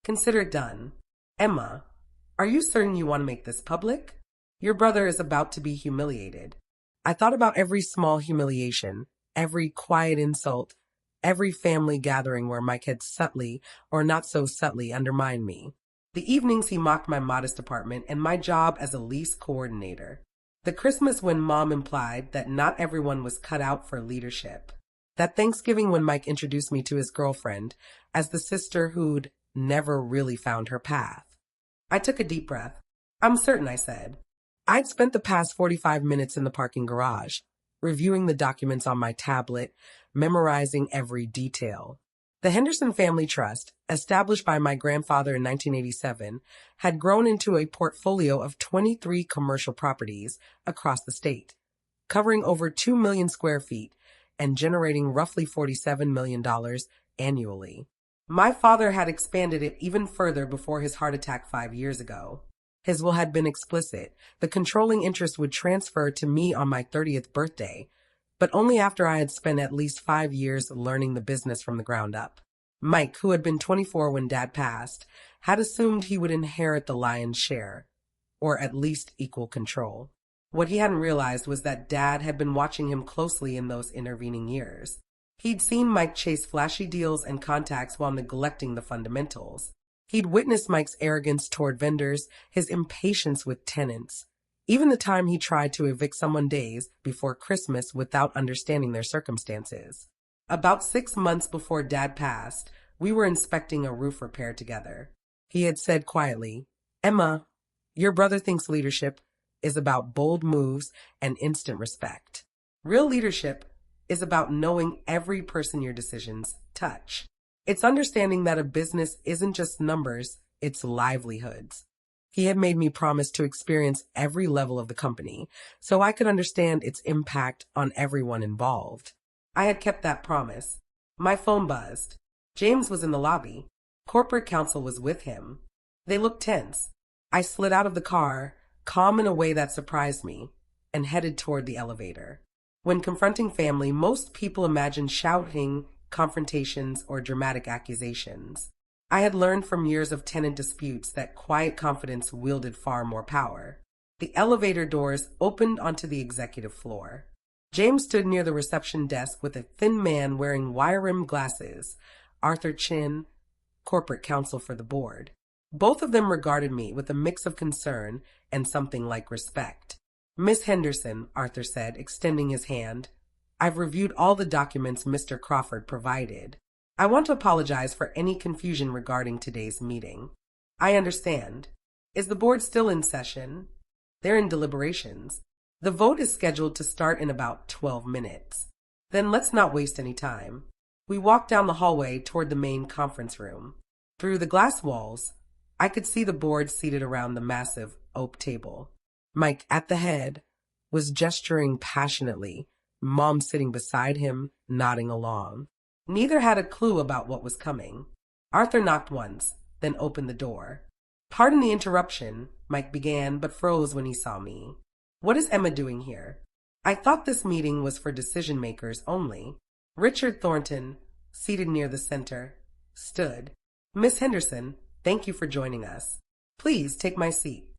Consider it done. Emma, are you certain you want to make this public? Your brother is about to be humiliated. I thought about every small humiliation, every quiet insult, every family gathering where Mike had subtly, or not so subtly, undermined me. The evenings he mocked my modest apartment and my job as a lease coordinator. The Christmas when Mom implied that not everyone was cut out for leadership. That Thanksgiving when Mike introduced me to his girlfriend as the sister who'd never really found her path. I took a deep breath. I'm certain, I said. I'd spent the past 45 minutes in the parking garage, reviewing the documents on my tablet, memorizing every detail. The Henderson Family Trust, established by my grandfather in 1987, had grown into a portfolio of 23 commercial properties across the state, covering over 2 million square feet and generating roughly $47 million annually. My father had expanded it even further before his heart attack 5 years ago. His will had been explicit. The controlling interest would transfer to me on my 30th birthday, but only after I had spent at least 5 years learning the business from the ground up. Mike, who had been 24 when Dad passed, had assumed he would inherit the lion's share, or at least equal control. What he hadn't realized was that Dad had been watching him closely in those intervening years. He'd seen Mike chase flashy deals and contacts while neglecting the fundamentals. He'd witnessed Mike's arrogance toward vendors, his impatience with tenants, even the time he tried to evict someone days before Christmas without understanding their circumstances. About 6 months before Dad passed, we were inspecting a roof repair together. He had said quietly, "Emma, your brother thinks leadership is about bold moves and instant respect. Real leadership is about knowing every person your decisions touch. It's understanding that a business isn't just numbers, it's livelihoods." He had made me promise to experience every level of the company so I could understand its impact on everyone involved. I had kept that promise. My phone buzzed. James was in the lobby. Corporate counsel was with him. They looked tense. I slid out of the car, calm in a way that surprised me, and headed toward the elevator. When confronting family, most people imagine shouting, confrontations, or dramatic accusations. I had learned from years of tenant disputes that quiet confidence wielded far more power. The elevator doors opened onto the executive floor. James stood near the reception desk with a thin man wearing wire-rimmed glasses, Arthur Chin, corporate counsel for the board. Both of them regarded me with a mix of concern and something like respect. "Miss Henderson," Arthur said, extending his hand, "I've reviewed all the documents Mr. Crawford provided. I want to apologize for any confusion regarding today's meeting. I understand. Is the board still in session?" "They're in deliberations. The vote is scheduled to start in about 12 minutes. Then let's not waste any time." We walked down the hallway toward the main conference room. Through the glass walls, I could see the board seated around the massive oak table. Mike, at the head, was gesturing passionately, Mom sitting beside him, nodding along. Neither had a clue about what was coming. Arthur knocked once, then opened the door. "Pardon the interruption," Mike began, but froze when he saw me. "What is Emma doing here? I thought this meeting was for decision makers only." Richard Thornton, seated near the center, stood. "Miss Henderson, thank you for joining us. Please take my seat."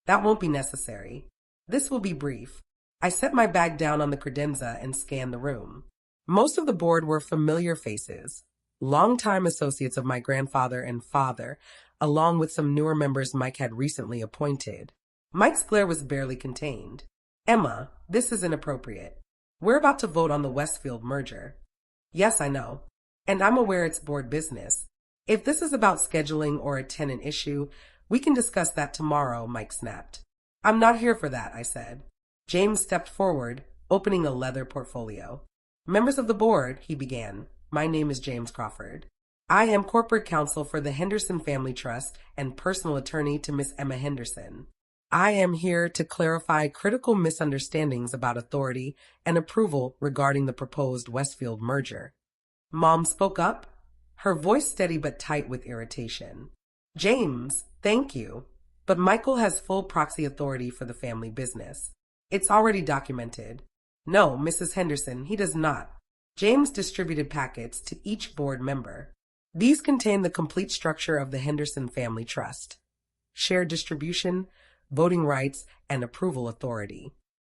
"That won't be necessary. This will be brief." I set my bag down on the credenza and scanned the room. Most of the board were familiar faces, longtime associates of my grandfather and father, along with some newer members Mike had recently appointed. Mike's glare was barely contained. "Emma, this is inappropriate. We're about to vote on the Westfield merger." "Yes, I know. And I'm aware it's board business. If this is about scheduling or a tenant issue, we can discuss that tomorrow," Mike snapped. "I'm not here for that," I said. James stepped forward, opening a leather portfolio. "Members of the board," he began. "My name is James Crawford. I am corporate counsel for the Henderson Family Trust and personal attorney to Miss Emma Henderson. I am here to clarify critical misunderstandings about authority and approval regarding the proposed Westfield merger." Mom spoke up, her voice steady but tight with irritation. "James, thank you, but Michael has full proxy authority for the family business. It's already documented." "No, Mrs. Henderson, he does not." James distributed packets to each board member. These contain the complete structure of the Henderson Family Trust: shared distribution, voting rights, and approval authority.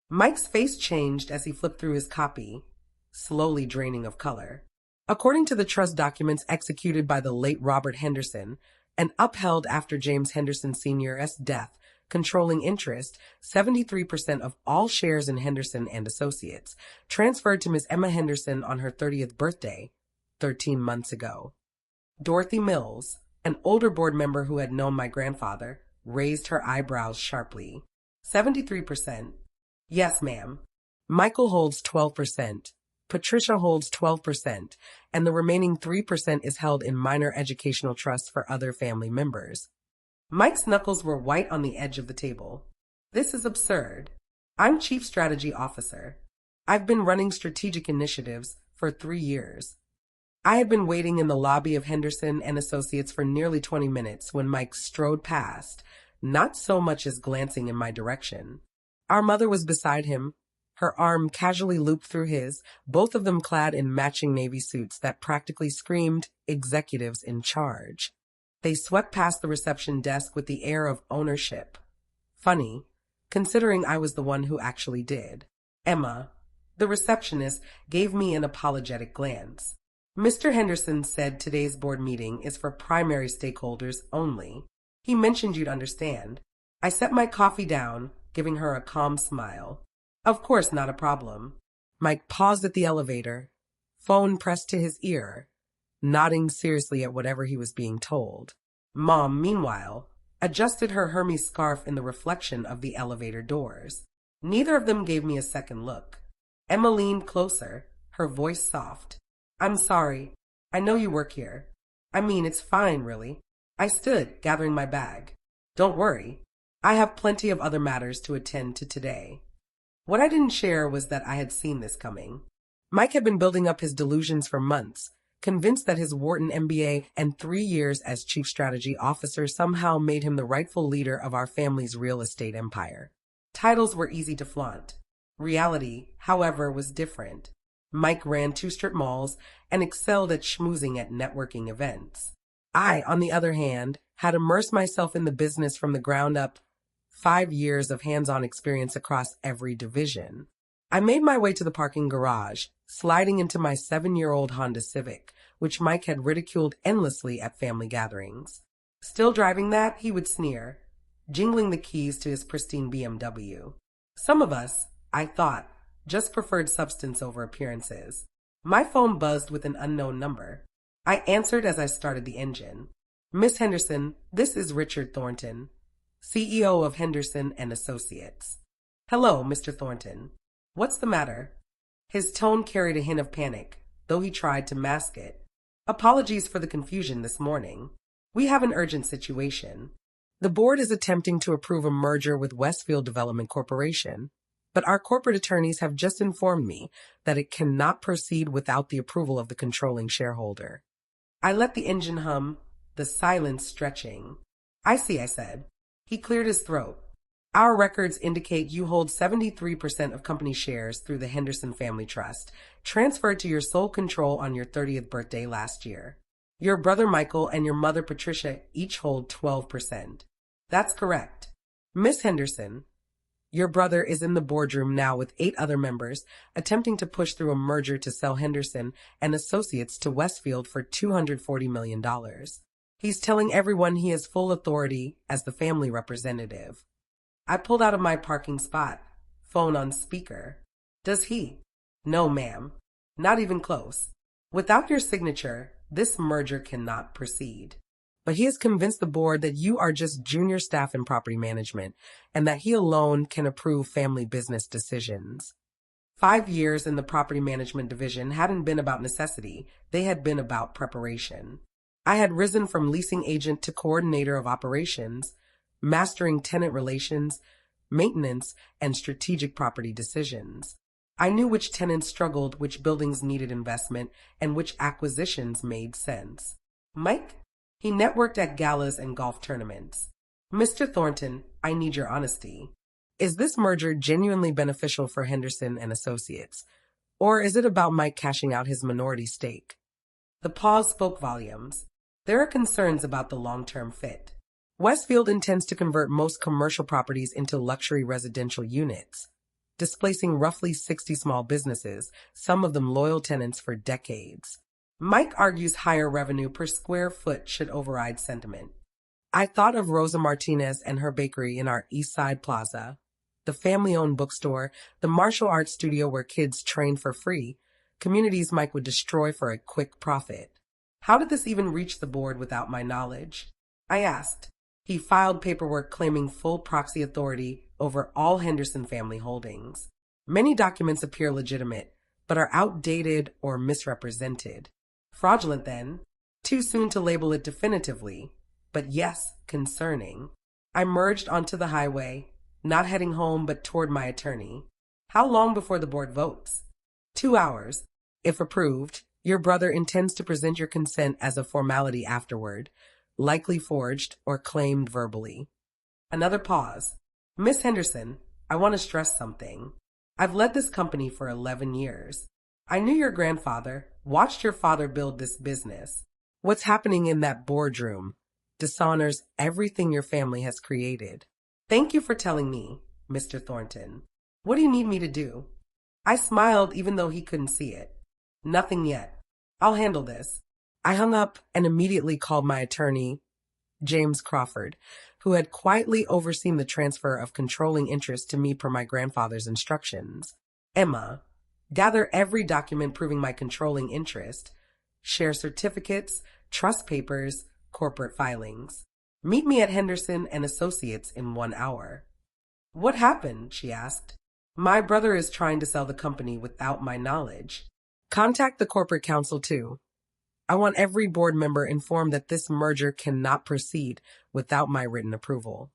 Mike's face changed as he flipped through his copy, slowly draining of color. According to the trust documents executed by the late Robert Henderson and upheld after James Henderson Sr.'s death, controlling interest, 73% of all shares in Henderson and Associates transferred to Ms. Emma Henderson on her 30th birthday, 13 months ago. Dorothy Mills, an older board member who had known my grandfather, raised her eyebrows sharply. 73%. Yes, ma'am. Michael holds 12%. Patricia holds 12%, and the remaining 3% is held in minor educational trusts for other family members. Mike's knuckles were white on the edge of the table. This is absurd. I'm Chief Strategy Officer. I've been running strategic initiatives for 3 years. I had been waiting in the lobby of Henderson and Associates for nearly 20 minutes when Mike strode past, not so much as glancing in my direction. Our mother was beside him, her arm casually looped through his, both of them clad in matching navy suits that practically screamed executives in charge. They swept past the reception desk with the air of ownership. Funny, considering I was the one who actually did. Emma, the receptionist, gave me an apologetic glance. Mr. Henderson said today's board meeting is for primary stakeholders only. He mentioned you'd understand. I set my coffee down, giving her a calm smile. Of course, not a problem. Mike paused at the elevator, phone pressed to his ear, nodding seriously at whatever he was being told. Mom, meanwhile, adjusted her Hermes scarf in the reflection of the elevator doors. Neither of them gave me a second look. Emma leaned closer, her voice soft. I'm sorry. I know you work here. I mean, it's fine, really. I stood, gathering my bag. Don't worry. I have plenty of other matters to attend to today. What I didn't share was that I had seen this coming. Mike had been building up his delusions for months, convinced that his Wharton MBA and 3 years as Chief Strategy Officer somehow made him the rightful leader of our family's real estate empire. Titles were easy to flaunt. Reality, however, was different. Mike ran 2 strip malls and excelled at schmoozing at networking events. I, on the other hand, had immersed myself in the business from the ground up, 5 years of hands-on experience across every division. I made my way to the parking garage, sliding into my 7-year-old Honda Civic, which Mike had ridiculed endlessly at family gatherings. Still driving that, he would sneer, jingling the keys to his pristine BMW. Some of us, I thought, just preferred substance over appearances. My phone buzzed with an unknown number. I answered as I started the engine. Miss Henderson, this is Richard Thornton, CEO of Henderson and Associates. Hello, Mr. Thornton. What's the matter? His tone carried a hint of panic, though he tried to mask it. Apologies for the confusion this morning. We have an urgent situation. The board is attempting to approve a merger with Westfield Development Corporation, but our corporate attorneys have just informed me that it cannot proceed without the approval of the controlling shareholder. I let the engine hum, the silence stretching. I see, I said. He cleared his throat. Our records indicate you hold 73% of company shares through the Henderson Family Trust, transferred to your sole control on your 30th birthday last year. Your brother Michael and your mother Patricia each hold 12%. That's correct. Miss Henderson, your brother is in the boardroom now with 8 other members, attempting to push through a merger to sell Henderson and Associates to Westfield for $240 million. He's telling everyone he has full authority as the family representative. I pulled out of my parking spot, phone on speaker. Does he? No, ma'am. Not even close. Without your signature, this merger cannot proceed. But he has convinced the board that you are just junior staff in property management and that he alone can approve family business decisions. 5 years in the property management division hadn't been about necessity. They had been about preparation. I had risen from leasing agent to coordinator of operations, mastering tenant relations, maintenance, and strategic property decisions. I knew which tenants struggled, which buildings needed investment, and which acquisitions made sense. Mike? He networked at galas and golf tournaments. Mr. Thornton, I need your honesty. Is this merger genuinely beneficial for Henderson and Associates? Or is it about Mike cashing out his minority stake? The pause spoke volumes. There are concerns about the long-term fit. Westfield intends to convert most commercial properties into luxury residential units, displacing roughly 60 small businesses, some of them loyal tenants for decades. Mike argues higher revenue per square foot should override sentiment. I thought of Rosa Martinez and her bakery in our East Side Plaza, the family-owned bookstore, the martial arts studio where kids train for free, communities Mike would destroy for a quick profit. How did this even reach the board without my knowledge? I asked. He filed paperwork claiming full proxy authority over all Henderson family holdings. Many documents appear legitimate, but are outdated or misrepresented. Fraudulent, then? Too soon to label it definitively, but yes, concerning. I merged onto the highway, not heading home but toward my attorney. How long before the board votes? 2 hours. If approved, your brother intends to present your consent as a formality afterward, likely forged or claimed verbally. Another pause. Miss Henderson, I want to stress something. I've led this company for 11 years. I knew your grandfather, watched your father build this business. What's happening in that boardroom dishonors everything your family has created. Thank you for telling me, Mr. Thornton. What do you need me to do? I smiled even though he couldn't see it. Nothing yet. I'll handle this. I hung up and immediately called my attorney, James Crawford, who had quietly overseen the transfer of controlling interest to me per my grandfather's instructions. Emma, gather every document proving my controlling interest, share certificates, trust papers, corporate filings. Meet me at Henderson and Associates in 1 hour. What happened? She asked. My brother is trying to sell the company without my knowledge. Contact the corporate counsel too. I want every board member informed that this merger cannot proceed without my written approval.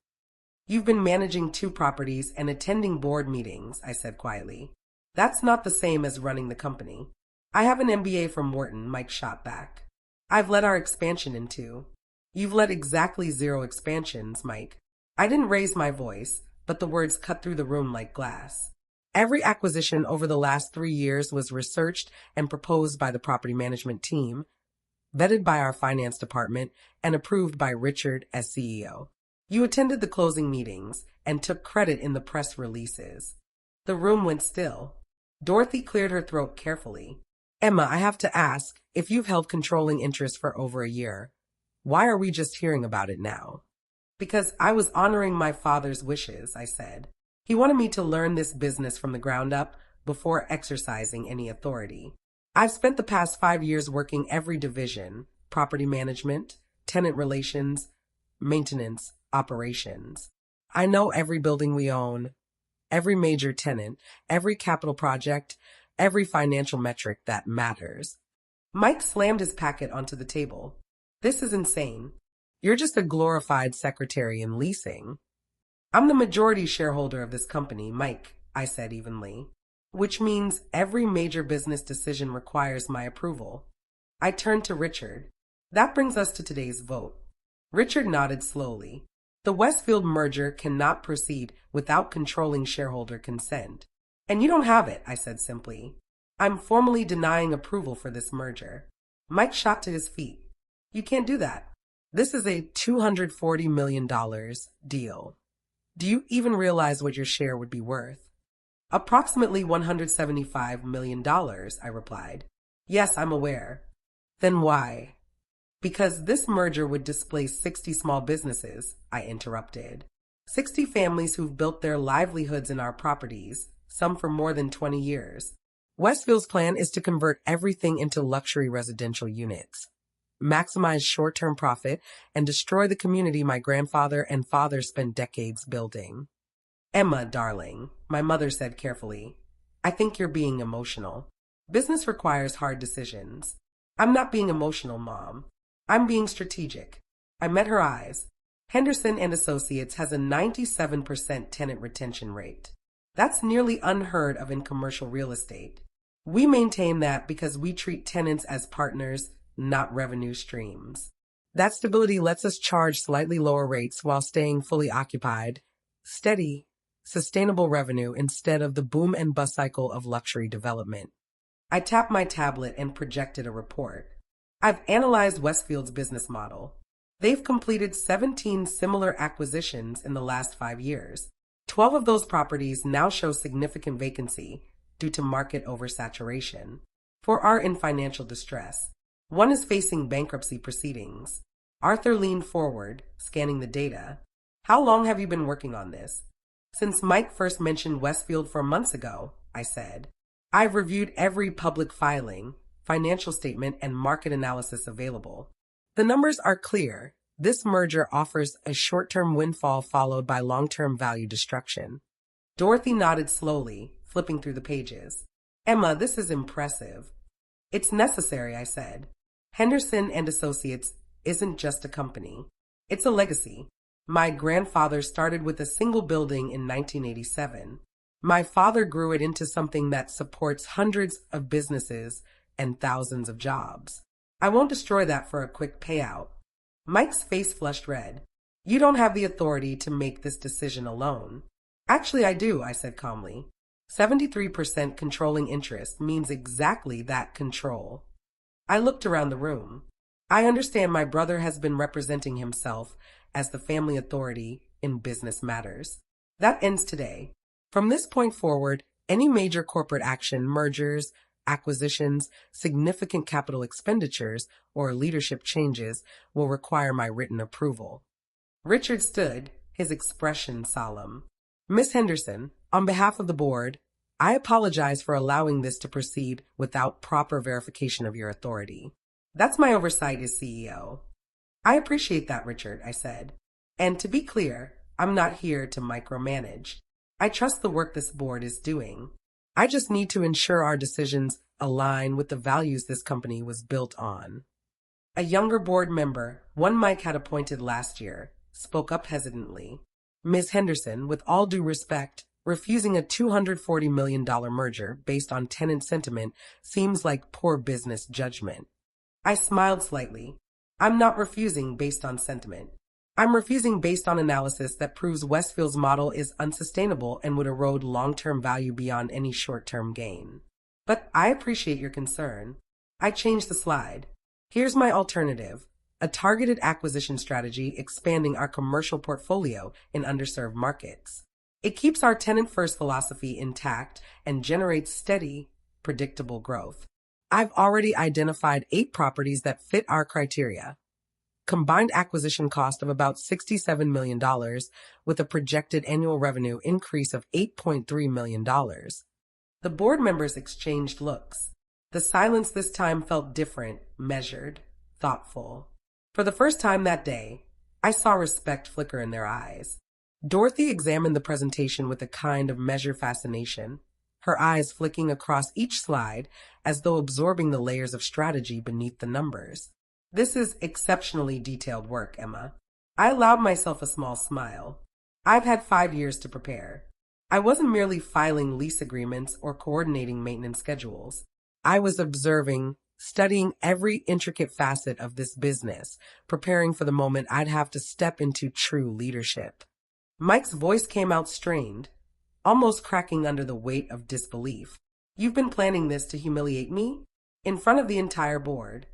You've been managing 2 properties and attending board meetings, I said quietly. That's not the same as running the company. I have an MBA from Wharton, Mike shot back. I've led our expansion in 2. You've led exactly 0 expansions, Mike. I didn't raise my voice, but the words cut through the room like glass. Every acquisition over the last 3 years was researched and proposed by the property management team, vetted by our finance department, and approved by Richard as CEO. You attended the closing meetings and took credit in the press releases. The room went still. Dorothy cleared her throat carefully. Emma, I have to ask, if you've held controlling interest for over a year, why are we just hearing about it now? Because I was honoring my father's wishes, I said. He wanted me to learn this business from the ground up before exercising any authority. I've spent the past 5 years working every division: property management, tenant relations, maintenance, operations. I know every building we own, every major tenant, every capital project, every financial metric that matters. Mike slammed his packet onto the table. This is insane. You're just a glorified secretary in leasing. I'm the majority shareholder of this company, Mike, I said evenly, which means every major business decision requires my approval. I turned to Richard. That brings us to today's vote. Richard nodded slowly. The Westfield merger cannot proceed without controlling shareholder consent. And you don't have it, I said simply. I'm formally denying approval for this merger. Mike shot to his feet. You can't do that. This is a $240 million deal. Do you even realize what your share would be worth? Approximately $175 million, I replied. Yes, I'm aware. Then why? Because this merger would displace 60 small businesses, I interrupted. 60 families who've built their livelihoods in our properties, some for more than 20 years. Westfield's plan is to convert everything into luxury residential units, maximize short-term profit, and destroy the community my grandfather and father spent decades building. Emma, darling, my mother said carefully, I think you're being emotional. Business requires hard decisions. I'm not being emotional, Mom. I'm being strategic. I met her eyes. Henderson and Associates has a 97% tenant retention rate. That's nearly unheard of in commercial real estate. We maintain that because we treat tenants as partners, not revenue streams. That stability lets us charge slightly lower rates while staying fully occupied. Steady, sustainable revenue instead of the boom and bust cycle of luxury development. I tapped my tablet and projected a report. I've analyzed Westfield's business model. They've completed 17 similar acquisitions in the last 5 years. 12 of those properties now show significant vacancy due to market oversaturation. 4 are in financial distress. 1 is facing bankruptcy proceedings. Arthur leaned forward, scanning the data. How long have you been working on this? Since Mike first mentioned Westfield 4 months ago, I said. I've reviewed every public filing, financial statement, and market analysis available. The numbers are clear. This merger offers a short-term windfall followed by long-term value destruction. Dorothy nodded slowly, flipping through the pages. Emma, this is impressive. It's necessary, I said. Henderson and Associates isn't just a company. It's a legacy. My grandfather started with a single building in 1987. My father grew it into something that supports hundreds of businesses and thousands of jobs. I won't destroy that for a quick payout. Mike's face flushed red. You don't have the authority to make this decision alone. Actually, I do, I said calmly. 73% controlling interest means exactly that, control. I looked around the room. I understand my brother has been representing himself as the family authority in business matters. That ends today. From this point forward, any major corporate action, mergers, acquisitions, significant capital expenditures, or leadership changes will require my written approval. Richard stood, his expression solemn. Miss Henderson, on behalf of the board, I apologize for allowing this to proceed without proper verification of your authority. That's my oversight as CEO. I appreciate that, Richard, I said. And to be clear, I'm not here to micromanage. I trust the work this board is doing. I just need to ensure our decisions align with the values this company was built on. A younger board member, one Mike had appointed last year, spoke up hesitantly. Ms. Henderson, with all due respect, refusing a $240 million merger based on tenant sentiment seems like poor business judgment. I smiled slightly. I'm not refusing based on sentiment. I'm refusing based on analysis that proves Westfield's model is unsustainable and would erode long-term value beyond any short-term gain. But I appreciate your concern. I changed the slide. Here's my alternative. A targeted acquisition strategy expanding our commercial portfolio in underserved markets. It keeps our tenant-first philosophy intact and generates steady, predictable growth. I've already identified 8 properties that fit our criteria. Combined acquisition cost of about $67 million with a projected annual revenue increase of $8.3 million. The board members exchanged looks. The silence this time felt different, measured, thoughtful. For the first time that day, I saw respect flicker in their eyes. Dorothy examined the presentation with a kind of measured fascination, her eyes flicking across each slide as though absorbing the layers of strategy beneath the numbers. This is exceptionally detailed work, Emma. I allowed myself a small smile. I've had 5 years to prepare. I wasn't merely filing lease agreements or coordinating maintenance schedules. I was observing, studying every intricate facet of this business, preparing for the moment I'd have to step into true leadership. Mike's voice came out strained, almost cracking under the weight of disbelief. You've been planning this to humiliate me? In front of the entire board?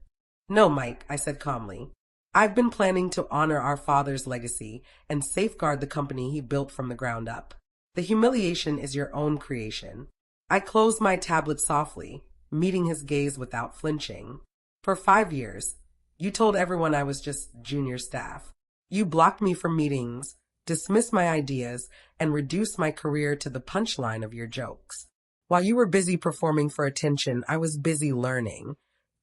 No, Mike, I said calmly. I've been planning to honor our father's legacy and safeguard the company he built from the ground up. The humiliation is your own creation. I closed my tablet softly, meeting his gaze without flinching. For 5 years, you told everyone I was just junior staff. You blocked me from meetings, dismissed my ideas, and reduced my career to the punchline of your jokes. While you were busy performing for attention, I was busy learning,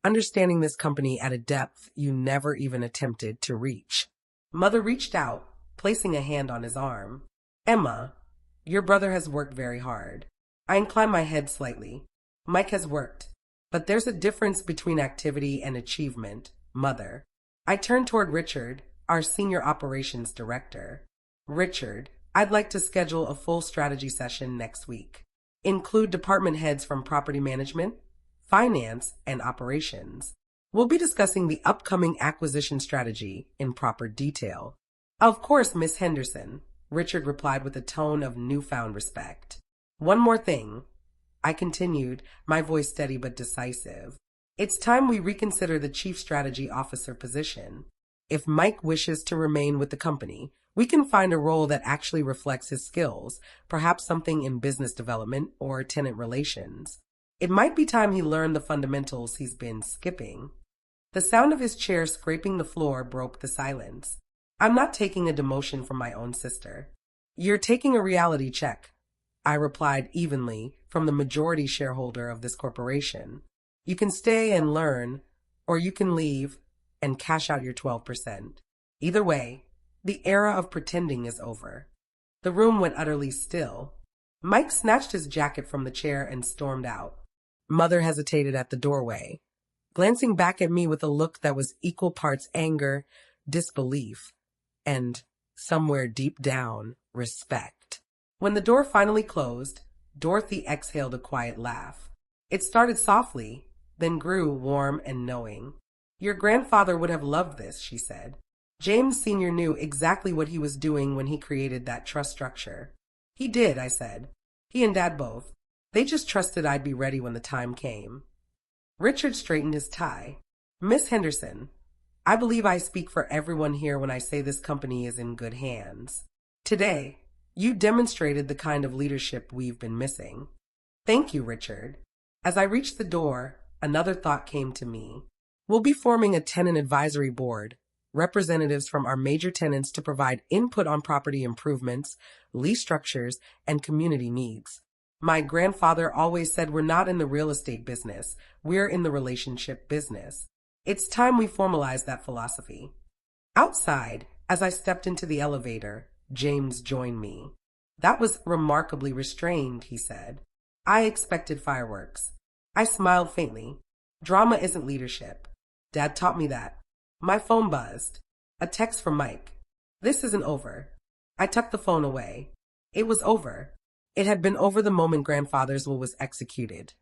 understanding this company at a depth you never even attempted to reach. Mother reached out, placing a hand on his arm. Emma, your brother has worked very hard. I inclined my head slightly. Mike has worked, but there's a difference between activity and achievement, Mother. I turned toward Richard, our senior operations director. Richard, I'd like to schedule a full strategy session next week. Include department heads from property management, finance, and operations. We'll be discussing the upcoming acquisition strategy in proper detail. Of course, Miss Henderson, Richard replied with a tone of newfound respect. One more thing, I continued, my voice steady but decisive. It's time we reconsider the chief strategy officer position. If Mike wishes to remain with the company, we can find a role that actually reflects his skills, perhaps something in business development or tenant relations. It might be time he learned the fundamentals he's been skipping. The sound of his chair scraping the floor broke the silence. I'm not taking a demotion from my own sister. You're taking a reality check, I replied evenly from the majority shareholder of this corporation. You can stay and learn, or you can leave and cash out your 12%. Either way, the era of pretending is over. The room went utterly still. Mike snatched his jacket from the chair and stormed out. Mother hesitated at the doorway, glancing back at me with a look that was equal parts anger, disbelief, and, somewhere deep down, respect. When the door finally closed, Dorothy exhaled a quiet laugh. It started softly, then grew warm and knowing. Your grandfather would have loved this, she said. James Sr. knew exactly what he was doing when he created that trust structure. He did, I said. He and Dad both. They just trusted I'd be ready when the time came. Richard straightened his tie. Miss Henderson, I believe I speak for everyone here when I say this company is in good hands. Today, you demonstrated the kind of leadership we've been missing. Thank you, Richard. As I reached the door, another thought came to me. We'll be forming a tenant advisory board, representatives from our major tenants to provide input on property improvements, lease structures, and community needs. My grandfather always said we're not in the real estate business, we're in the relationship business. It's time we formalize that philosophy. Outside, as I stepped into the elevator, James joined me. That was remarkably restrained, he said. I expected fireworks. I smiled faintly. Drama isn't leadership. Dad taught me that. My phone buzzed. A text from Mike. This isn't over. I tucked the phone away. It was over. It had been over the moment Grandfather's will was executed.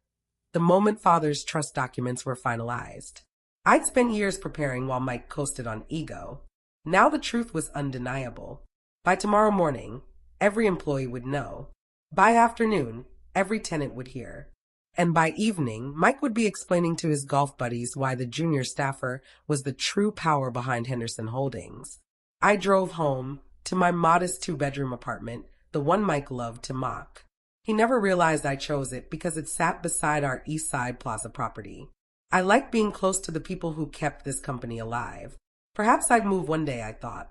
The moment Father's trust documents were finalized. I'd spent years preparing while Mike coasted on ego. Now the truth was undeniable. By tomorrow morning, every employee would know. By afternoon, every tenant would hear. And by evening, Mike would be explaining to his golf buddies why the junior staffer was the true power behind Henderson Holdings. I drove home to my modest two-bedroom apartment, the one Mike loved to mock. He never realized I chose it because it sat beside our East Side Plaza property. I liked being close to the people who kept this company alive. Perhaps I'd move one day, I thought.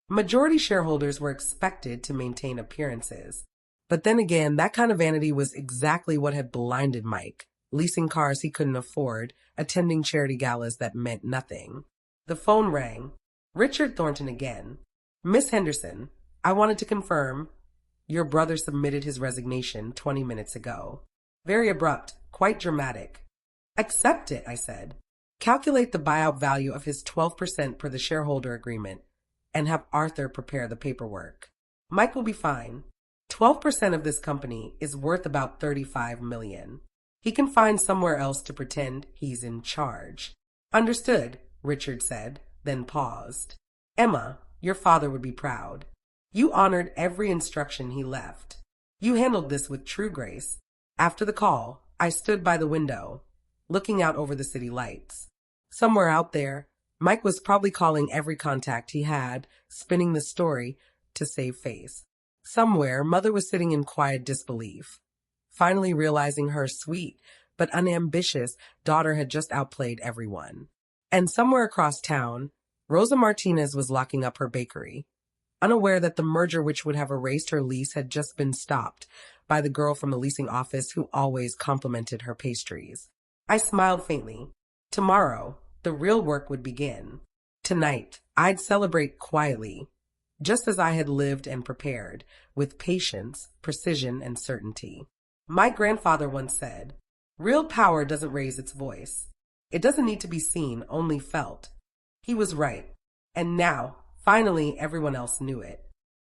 Majority shareholders were expected to maintain appearances. But then again, that kind of vanity was exactly what had blinded Mike, leasing cars he couldn't afford, attending charity galas that meant nothing. The phone rang. Richard Thornton again. Miss Henderson, I wanted to confirm. Your brother submitted his resignation 20 minutes ago. Very abrupt, quite dramatic. Accept it, I said. Calculate the buyout value of his 12% per the shareholder agreement and have Arthur prepare the paperwork. Mike will be fine. 12% of this company is worth about $35 million. He can find somewhere else to pretend he's in charge. Understood, Richard said, then paused. Emma, your father would be proud. You honored every instruction he left. You handled this with true grace. After the call, I stood by the window, looking out over the city lights. Somewhere out there, Mike was probably calling every contact he had, spinning the story to save face. Somewhere, Mother was sitting in quiet disbelief, finally realizing her sweet but unambitious daughter had just outplayed everyone. And somewhere across town, Rosa Martinez was locking up her bakery, unaware that the merger which would have erased her lease had just been stopped by the girl from the leasing office who always complimented her pastries. I smiled faintly. Tomorrow, the real work would begin. Tonight, I'd celebrate quietly, just as I had lived and prepared, with patience, precision, and certainty. My grandfather once said, real power doesn't raise its voice. It doesn't need to be seen, only felt. He was right. And now, finally, everyone else knew it.